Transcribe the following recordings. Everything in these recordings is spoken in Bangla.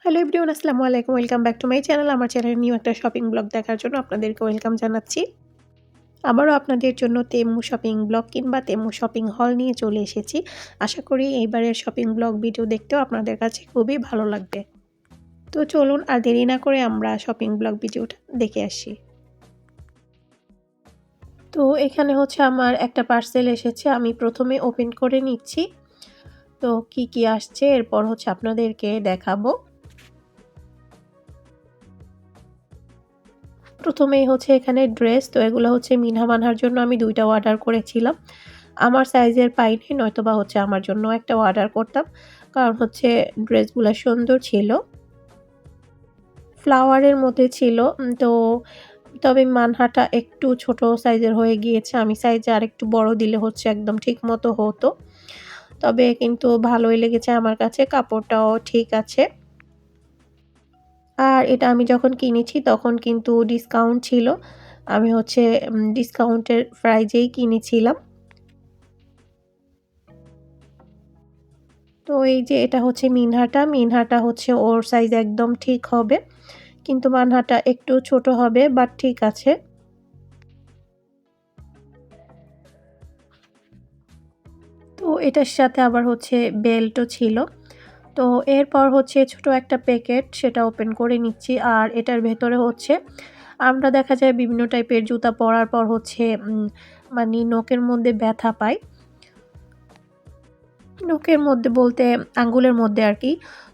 হ্যালো এভরিওয়ান, আসসালামু আলাইকুম। Welcome back to my channel. আমার চ্যানেলে নিউ একটা শপিং ব্লগ দেখার জন্য আপনাদেরকে ওয়েলকাম জানাচ্ছি। আবারও আপনাদের জন্য তেমু শপিং ব্লগ কিংবা তেমু শপিং হল নিয়ে চলে এসেছি। আশা করি এইবারের শপিং ব্লগ ভিডিও দেখতেও আপনাদের কাছে খুবই ভালো লাগবে। তো চলুন আর দেরি না করে আমরা শপিং ব্লগ ভিডিওটা দেখে আসি। তো এখানে হচ্ছে আমার একটা পার্সেল এসেছে। আমি প্রথমে ওপেন করে নিচ্ছি। তো কি আসছে এরপর হচ্ছে আপনাদেরকে দেখাবো। প্রথমেই হচ্ছে এখানে ড্রেস, তো এগুলো হচ্ছে মিনহা মানহার জন্য আমি ২ টা অর্ডার করেছিলাম। আমার সাইজের পাইনি, নয়তোবা হচ্ছে আমার জন্য একটা অর্ডার করতাম। কারণ হচ্ছে ড্রেসগুলা সুন্দর ছিল। ফ্লাওয়ারের মধ্যে ছিল। তবে মানহাটা একটু ছোট সাইজের হয়ে গিয়েছে। আমি সাইজে আরেকটু বড় দিলে হচ্ছে একদম ঠিক মতো হতো। তবে কিন্তু ভালোই লেগেছে আমার কাছে, কাপড়টাও ঠিক আছে। আর এটা আমি যখন কিনেছি তখন কিন্তু ডিসকাউন্ট ছিল। আমি হচ্ছে ডিসকাউন্টের প্রাইজেই কিনেছিলাম। তো এই যে এটা হচ্ছে মিনহাটা হচ্ছে ওর সাইজ একদম ঠিক হবে। কিন্তু মানহাটা একটু ছোট হবে, বাট ঠিক আছে। তো এটার সাথে আবার হচ্ছে বেল্টও ছিল। তো এরপর হচ্ছে ছোট একটা প্যাকেট, সেটা ওপেন করে নিচ্ছি। আর এটার ভেতরে হচ্ছে আমরা দেখা যায় বিভিন্ন টাইপের জুতা পরার পর হচ্ছে মানে নখের মধ্যে ব্যথা পাই। নখের মধ্যে বলতে আঙ্গুলের মধ্যে আরকি।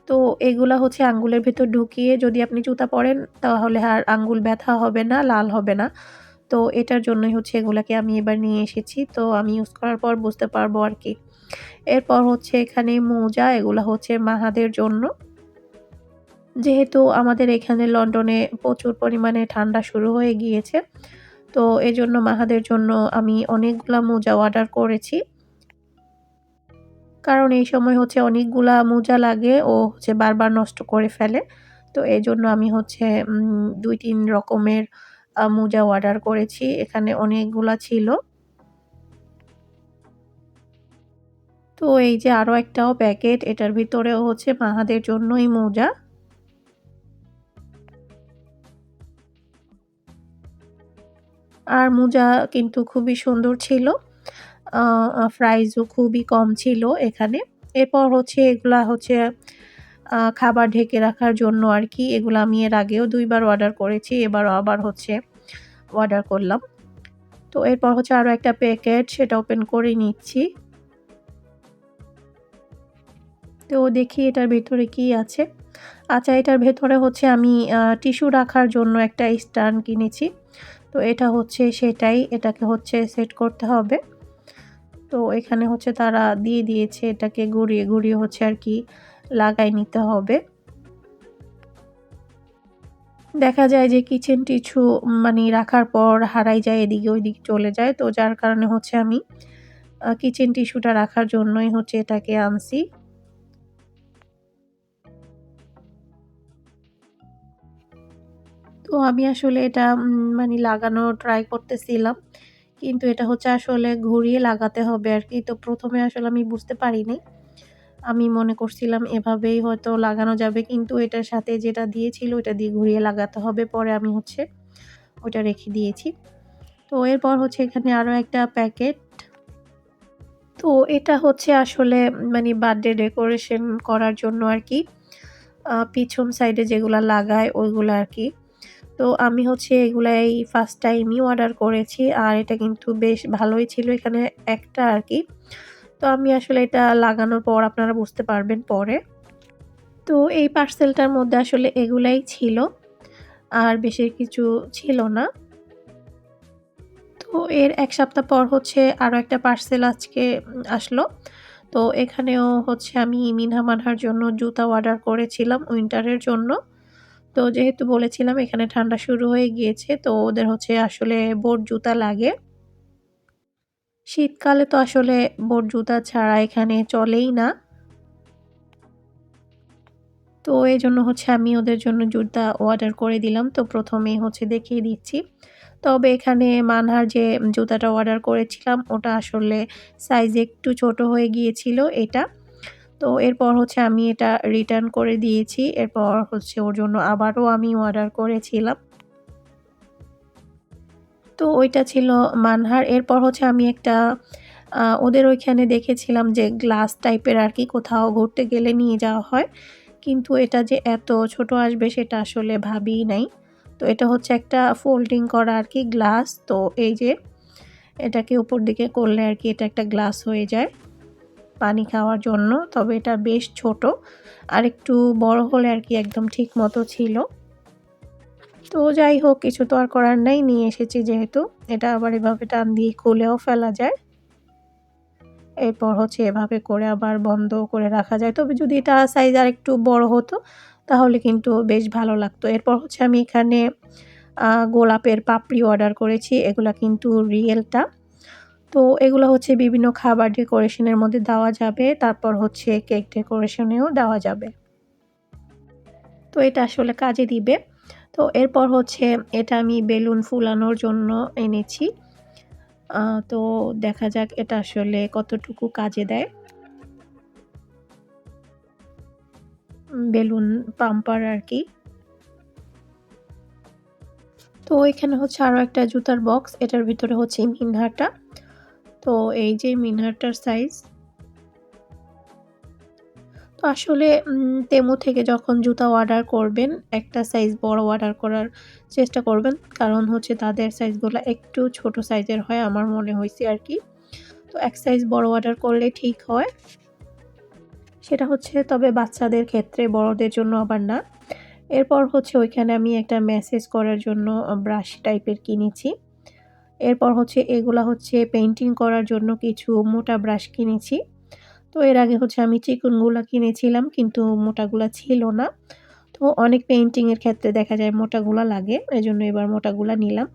তো এগুলা হচ্ছে আঙ্গুলের ভেতর ঢুকিয়ে যদি আপনি জুতা পরেন তাহলে আর আঙ্গুল ব্যথা হবে না, লাল হবে না। তো এটার জন্যই হচ্ছে এগুলাকে আমি এবার নিয়ে এসেছি। তো আমি ইউজ করার পর বুঝতে পারবো আরকি। এরপর হচ্ছে এখানে মোজা, এগুলা হচ্ছে মাহাদের জন্য। যেহেতু আমাদের এখানে লন্ডনে প্রচুর পরিমাণে ঠান্ডা শুরু হয়ে গিয়েছে। তো এজন্য মাহাদের জন্য আমি অনেকগুলা মোজা অর্ডার করেছি। কারণ এই সময় হচ্ছে অনেকগুলা মোজা লাগে, ও হচ্ছে বারবার নষ্ট করে ফেলে। তো এজন্য আমি হচ্ছে ২-৩ রকমের মোজা অর্ডার করেছি। এখানে অনেকগুলা ছিল। তো এই যে আরো একটাও প্যাকেট, এটার ভিতরেও হচ্ছে মাহাদের জন্যই মোজা। আর মোজা কিন্তু খুবই সুন্দর ছিল। আ আ প্রাইসও খুবই কম ছিল এখানে। এরপর হচ্ছে এগুলা হচ্ছে খাবার ঢেকে রাখার জন্য আরকি। এগুলা আমি এর আগেও ২ বার অর্ডার করেছি। এবারও আবার হচ্ছে অর্ডার করলাম। তো এরপর হচ্ছে আরো একটা প্যাকেট, সেটা ওপেন করে নিচ্ছি। তো দেখি এটার ভেতরে কি আছে। আচ্ছা, এটার ভেতরে হচ্ছে আমি টিস্যু রাখার জন্য একটা স্ট্যান্ড কিনেছি। তো এটা হচ্ছে সেটাই, এটাকে হচ্ছে সেট করতে হবে। তো এখানে হচ্ছে তারা দিয়ে দিয়েছে, এটাকে ঘুরিয়ে হচ্ছে আরকি লাগায় নিতে হবে। দেখা যায় যে কিচেন টিস্যু মানে রাখার পর হারাই যায়, এদিকে ওইদিকে চলে যায়। তো যার কারণে হচ্ছে আমি কিচেন টিস্যুটা রাখার জন্যই হচ্ছে এটাকে আনছি। তো আমি আসলে এটা মানে লাগানো ট্রাই করতেছিলাম। কিন্তু এটা হচ্ছে আসলে ঘুরিয়ে লাগাতে হবে আরকি। তো ১ম এ আসলে আমি বুঝতে পারিনি। আমি মনে করছিলাম এভাবেই হয়তো লাগানো যাবে। কিন্তু এটার সাথে যেটা দিয়েছিল ওটা দিয়ে ঘুরিয়ে লাগাতে হবে। পরে আমি হচ্ছে ওটা রেখে দিয়েছি। তো এরপর হচ্ছে এখানে আরো একটা প্যাকেট। তো এটা হচ্ছে আসলে মানে বার্থডে ডেকোরেশন করার জন্য আরকি। পিছন সাইডে যেগুলা লাগায় ওইগুলা আরকি। তো আমি হচ্ছে এগুলাই ফার্স্ট টাইমই অর্ডার করেছি। আর এটা কিন্তু বেশ ভালোই ছিল। এখানে একটা আরকি। তো আমি আসলে এটা লাগানোর পর আপনারা বুঝতে পারবেন পরে। তো এই পার্সেলটার মধ্যে আসলে এগুলাই ছিল। আর বেশি কিছু ছিল না। তো এর ১ সপ্তাহ পর হচ্ছে আরো একটা পার্সেল আজকে আসলো। তো এখানেও হচ্ছে আমি মিনহা মানহার জন্য জুতা অর্ডার করেছিলাম উইন্টারের জন্য। তো যেহেতু বলেছিলাম এখানে ঠান্ডা শুরু হয়ে গিয়েছে, তো ওদের হচ্ছে আসলে বোট জুতা লাগে। শীতকালে তো আসলে বোট জুতা ছাড়া এখানে চলেই না। তো এজন্য হচ্ছে আমি ওদের জন্য জুতা অর্ডার করে দিলাম। তো ১ম এই হচ্ছে দেখিয়ে দিচ্ছি। তবে এখানে মানহার যে জুতাটা অর্ডার করেছিলাম ওটা আসলে সাইজ একটু ছোট হয়ে গিয়েছিল এটা। তো তো এরপর হচ্ছে আমি এটা রিটার্ন করে দিয়েছি। এরপর হচ্ছে ওর জন্য আবারও আমি অর্ডার করেছিলাম। তো ওইটা ছিল মানহার। এরপর হচ্ছে আমি একটা ওদের ওইখানে দেখেছিলাম যে গ্লাস টাইপের আরকি কোথাও ঘুরতে গেলে নিয়ে যাওয়া হয়। কিন্তু এটা যে এত ছোট আসবে সেটা আসলে ভাবিই নাই। তো এটা হচ্ছে একটা ফোল্ডিং করা আরকি গ্লাস। তো এই যে এটাকে উপর দিকে করলে আরকি এটা একটা গ্লাস হয়ে যায় পানি খাওয়ার জন্য। তবে এটা বেশ ছোট। আরেকটু বড় হলে আরকি একদম ঠিক মতো ছিল। তো যাই হোক কিছু তো আর করার নাই, নিয়ে এসেছি যেহেতু। এটা আবার এভাবে টান দিয়ে খুলেও ফেলা যায়। এরপর হচ্ছে এভাবে করে আবার বন্ধ করে রাখা যায়। তবে যদি এটা সাইজ আরেকটু বড় হতো তাহলে কিন্তু বেশ ভালো লাগতো। এরপর হচ্ছে আমি এখানে গোলাপের পাপড়ি অর্ডার করেছি। এগুলা কিন্তু রিয়েলটা। তো এগুলো হচ্ছে বিভিন্ন খাবার ডেকোরেশনের মধ্যে দেওয়া যাবে। তারপর হচ্ছে কেক ডেকোরেশনেও দেওয়া যাবে। তো এটা আসলে কাজে দিবে। তো এরপর হচ্ছে এটা আমি বেলুন ফুলানোর জন্য এনেছি। আ তো দেখা যাক এটা আসলে কতটুকু কাজে দেয়। বেলুন পাম্পার আরকি। তো এখানে হচ্ছে আরো একটা জুতার বক্স। এটার ভিতরে হচ্ছে মিনহাটা। তো এই যে মিনহাটার সাইজ। তো আসলে তেমু থেকে যখন জুতা অর্ডার করবেন, একটা সাইজ বড় অর্ডার করার চেষ্টা করবেন। কারণ হচ্ছে তাদের সাইজগুলা একটু ছোট সাইজের হয় আমার মনে হইছে আরকি। তো এক সাইজ বড় অর্ডার করলে ঠিক হয়। সেটা হচ্ছে তবে বাচ্চাদের ক্ষেত্রে, বড়দের জন্য আবার না। এরপর হচ্ছে ওইখানে আমি একটা ম্যাসেজ করার জন্য ব্রাশ টাইপের কিনেছি। এরপর হচ্ছে এগুলা হচ্ছে পেইন্টিং করার জন্য কিছু মোটা ব্রাশ কিনেছি। তো এর আগে হচ্ছে আমি চিকনগুলা কিনেছিলাম কিন্তু মোটাগুলা ছিল না। তো অনেক পেইন্টিং এর ক্ষেত্রে দেখা যায় মোটাগুলা লাগে। এজন্য এবার মোটাগুলা নিলাম।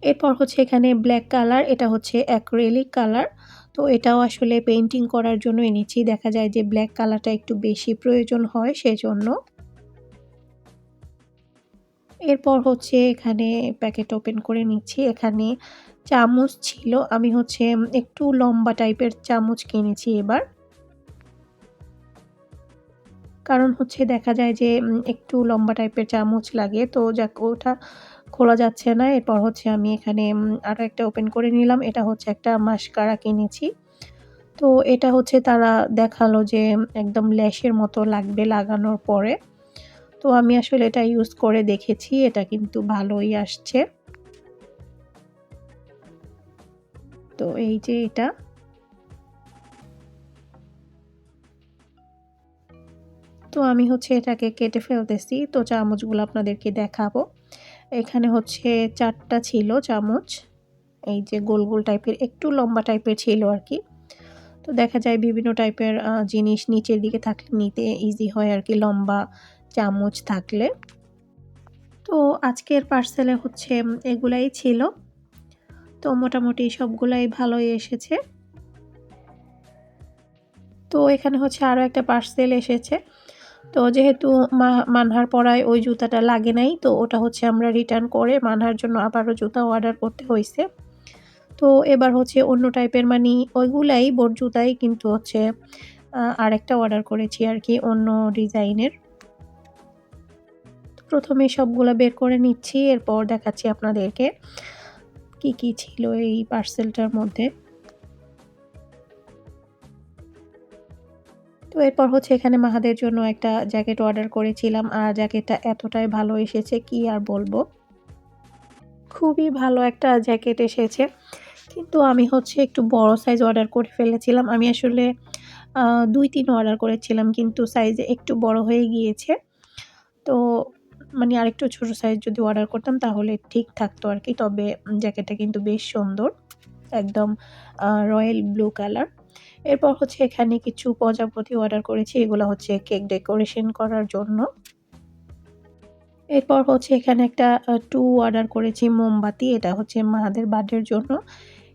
এরপর হচ্ছে এখানে ব্লাক কালার, এটা হচ্ছে অ্যাক্রিলিক কালার। তো এটাও আসলে পেইন্টিং করার জন্য এনেছি। দেখা যায় যে ব্লাক কালারটা একটু বেশি প্রয়োজন হয় সেজন্য। এরপর হচ্ছে এখানে প্যাকেট ওপেন করে নিচ্ছি। এখানে চামচ ছিল। আমি হচ্ছে একটু লম্বা টাইপের চামচ কিনেছি এবার। কারণ হচ্ছে দেখা যায় যে একটু লম্বা টাইপের চামচ লাগে। তো যাক ওটা খোলা যাচ্ছে না। এরপর হচ্ছে আমি এখানে আরো একটা ওপেন করে নিলাম। এটা হচ্ছে একটা মাস্কারা কিনেছি। তো এটা হচ্ছে তারা দেখালো যে একদম ল্যাশের মতো লাগবে লাগানোর পরে। তো আমি আসলে এটা ইউজ করে দেখেছি। এটা কিন্তু ভালোই আসছে। তো এই যে এটা। তো আমি হচ্ছে এটাকে কেটে ফেলতেছি। তো চামচগুলো আপনাদেরকে দেখাবো। এখানে হচ্ছে ৪ টা ছিল চামচ। এই যে গোল, গোল টাইপের একটু লম্বা টাইপের ছিল আরকি। তো দেখা যায় বিভিন্ন টাইপের জিনিস নিচের দিকে থাকলে নিতে ইজি হয় আরকি লম্বা চামচ থাকলে। তো আজকের পার্সেলে হচ্ছে এগুলাই ছিল। তো মোটামুটি সবগুলাই ভালোই এসেছে। তো এখানে হচ্ছে আরো একটা পার্সেল এসেছে। তো যেহেতু মানহার পড়ায় ওই জুতাটা লাগে নাই, তো ওটা হচ্ছে আমরা রিটার্ন করে মানহার জন্য আবারও জুতা অর্ডার করতে হইছে। তো এবার হচ্ছে অন্য টাইপের মানি ওইগুলাই বোট জুতাই কিন্তু হচ্ছে আরেকটা অর্ডার করেছি আরকি অন্য ডিজাইনের। প্রথমে সবগুলা বের করে নিচ্ছি, এরপর দেখাচ্ছি আপনাদেরকে কি, কি ছিল এই পার্সেলটার মধ্যে। তো এরপর হচ্ছে এখানে মাহাদের জন্য একটা জ্যাকেট অর্ডার করেছিলাম। আর জ্যাকেটটা এতটাই ভালো এসেছে কি আর বলবো। খুবই ভালো একটা জ্যাকেট এসেছে। কিন্তু আমি হচ্ছে একটু বড় সাইজ অর্ডার করে ফেলেছিলাম। আমি আসলে ২-৩ অর্ডার করেছিলাম কিন্তু সাইজে একটু বড় হয়ে গিয়েছে। তো মানে আরেকটু ছোট সাইজ যদি অর্ডার করতাম তাহলে ঠিক থাকতো আরকি। তবে জ্যাকেটটা কিন্তু বেশ সুন্দর। একদম রয়্যাল ব্লু কালার। এরপর হচ্ছে এখানে কিছু প্রজাপতি অর্ডার করেছি। এগুলা হচ্ছে কেক ডেকোরেশন করার জন্য। এরপর হচ্ছে এখানে একটা 2 অর্ডার করেছি মোমবাতি। এটা হচ্ছে মাহাদের বার্থডের জন্য।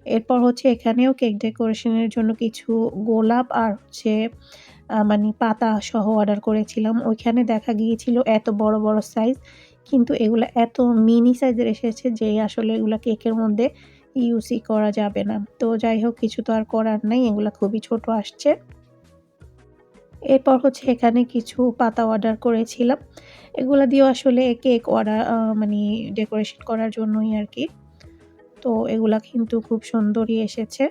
এরপর হচ্ছে এখানেও কেক ডেকোরেশনের জন্য কিছু গোলাপ আর হচ্ছে মানি পাতা সহ অর্ডার করেছিলাম। ওইখানে দেখা গিয়েছিল এত বড়, বড় সাইজ। কিন্তু এগুলা এত মিনি সাইজের এসেছে যে আসলে এগুলা কেকের মধ্যে ইউজই করা যাবে না। তো যাই হোক কিছু তো আর করার নাই। এগুলা খুবই ছোট আসছে। এরপর হচ্ছে এখানে কিছু পাতা অর্ডার করেছিলাম। এগুলা দিয়েও আসলে কেক অর্ডার মানে ডেকোরেশন করার জন্যই আরকি। তো এগুলা কিন্তু খুব সুন্দরই এসেছে।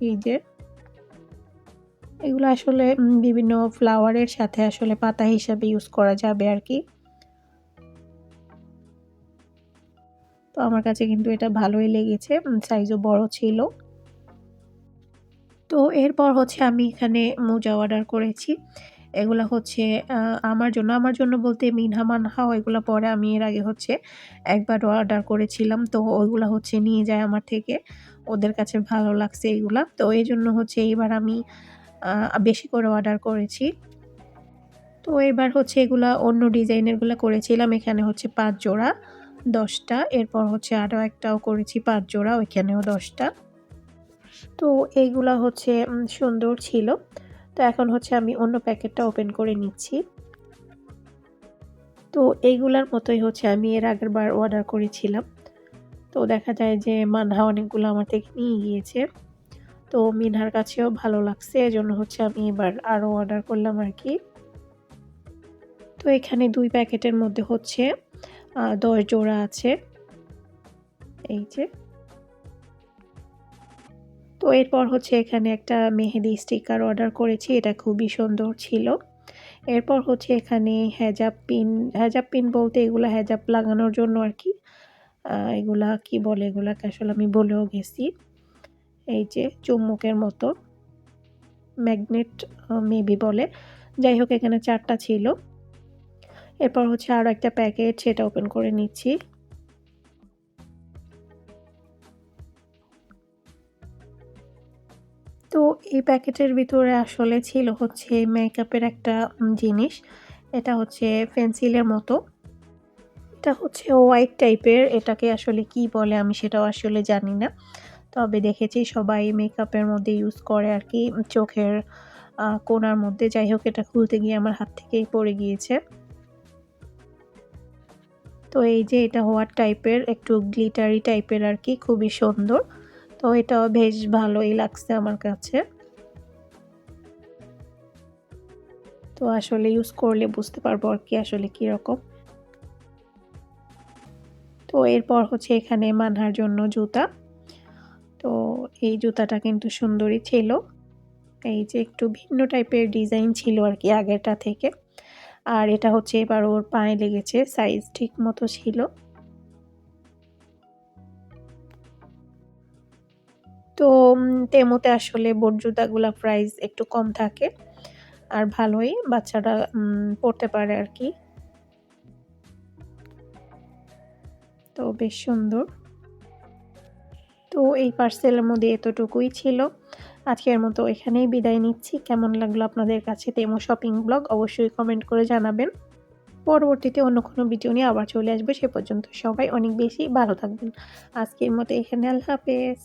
এই যে এগুলো আসলে বিভিন্ন ফ্লাওয়ারের সাথে আসলে পাতা হিসাবে ইউজ করা যাবে আরকি। তো আমার কাছে কিন্তু এটা ভালোই লেগেছে। সাইজও বড় ছিল। তো এরপর হচ্ছে আমি এখানে মোজা অর্ডার করেছি। এগুলা হচ্ছে আ আমার জন্য বলতে মিনহা, মানহাও এগুলা পরে আমি এর আগে হচ্ছে একবার অর্ডার করেছিলাম। তো ওইগুলা হচ্ছে নিয়ে যায় আমার থেকে। ওদের কাছে ভালো লাগছে এগুলা। তো এজন্য হচ্ছে এইবার আমি বেশি করে অর্ডার করেছি। তো এবার হচ্ছে এগুলা অন্য ডিজাইনের গুলা করেছিলাম। এখানে হচ্ছে ৫ জোড়া ১০ টা। এরপর হচ্ছে আরো একটাও করেছি ৫ জোড়া, ওইখানেও ১০ টা। তো এইগুলা হচ্ছে সুন্দর ছিল। তো এখন হচ্ছে আমি অন্য প্যাকেটটা ওপেন করে নিচ্ছি। তো এইগুলার মতোই হচ্ছে আমি এর আগেরবার অর্ডার করেছিলাম। তো দেখা যায় যে মানহা অনেকগুলো আমার থেকে নিয়ে গিয়েছে। তো মিনহার কাছেও ভালো লাগছে। এজন্য হচ্ছে আমি এবার আরো অর্ডার করলাম আরকি। তো এখানে ২ প্যাকেটের মধ্যে হচ্ছে ১০ জোড়া আছে। এই যে। তো এরপর হচ্ছে এখানে একটা মেহেদি স্টিকার অর্ডার করেছি। এটা খুবই সুন্দর ছিল। এরপর হচ্ছে এখানে হেজাব পিন বলতে এগুলা হেজাব লাগানোর জন্য আরকি। এগুলা কি বলে? এগুলাকে আসলে আমি ভুলেও গেছি। এই যে চুম্বকের মতো ম্যাগনেট মেবি বলে। যাই হোক এখানে ৪ টা ছিল। এরপর হচ্ছে আরো একটা প্যাকেট সেটা ওপেন করে নিচ্ছি। তো এই প্যাকেটের ভিতরে আসলে ছিল হচ্ছে মেকআপের একটা জিনিস। এটা হচ্ছে পেন্সিলের মতো। এটা হচ্ছে হোয়াইট টাইপের। এটাকে আসলে কি বলে আমি সেটাও আসলে জানি না। তবে দেখেছি সবাই মেকআপের মধ্যে ইউজ করে আরকি চোখের কোণার মধ্যে। যাই হোক এটা খুলতে গিয়ে আমার হাত থেকেই পড়ে গিয়েছে। তো এই যে এটা হোয়াইট টাইপের একটু গ্লিটারি টাইপের আরকি খুবই সুন্দর। তো এটাও বেশ ভালোই লাগছে আমার কাছে। তো আসলে ইউজ করলে বুঝতে পারবো আরকি আসলে কিরকম। তো এরপর হচ্ছে এখানে মানহার জন্য জুতা। তো এই জুতাটা কিন্তু সুন্দরই ছিল। এই যে একটু ভিন্ন টাইপের ডিজাইন ছিল আরকি আগেরটা থেকে। আর এটা হচ্ছে এবার ওর পায়ে লেগেছে, সাইজ ঠিক মতো ছিল। তো তেমুতে আসলে বোট জুতাগুলা প্রাইস একটু কম থাকে। আর ভালোই বাচ্চারা পড়তে পারে আরকি। তো বেশ সুন্দর। তো এই পার্সেলের মধ্যে এতটুকুই ছিল। আজকের মতো এখানেই বিদায় নিচ্ছি। কেমন লাগলো আপনাদের কাছে তেমু শপিং ব্লগ অবশ্যই কমেন্ট করে জানাবেন। পরবর্তীতে অন্য কোনো ভিডিও নিয়ে আবার চলে আসবো। সে পর্যন্ত সবাই অনেক বেশি ভালো থাকবেন। আজকের মতো এখানে আল্লাহ হাফেজ।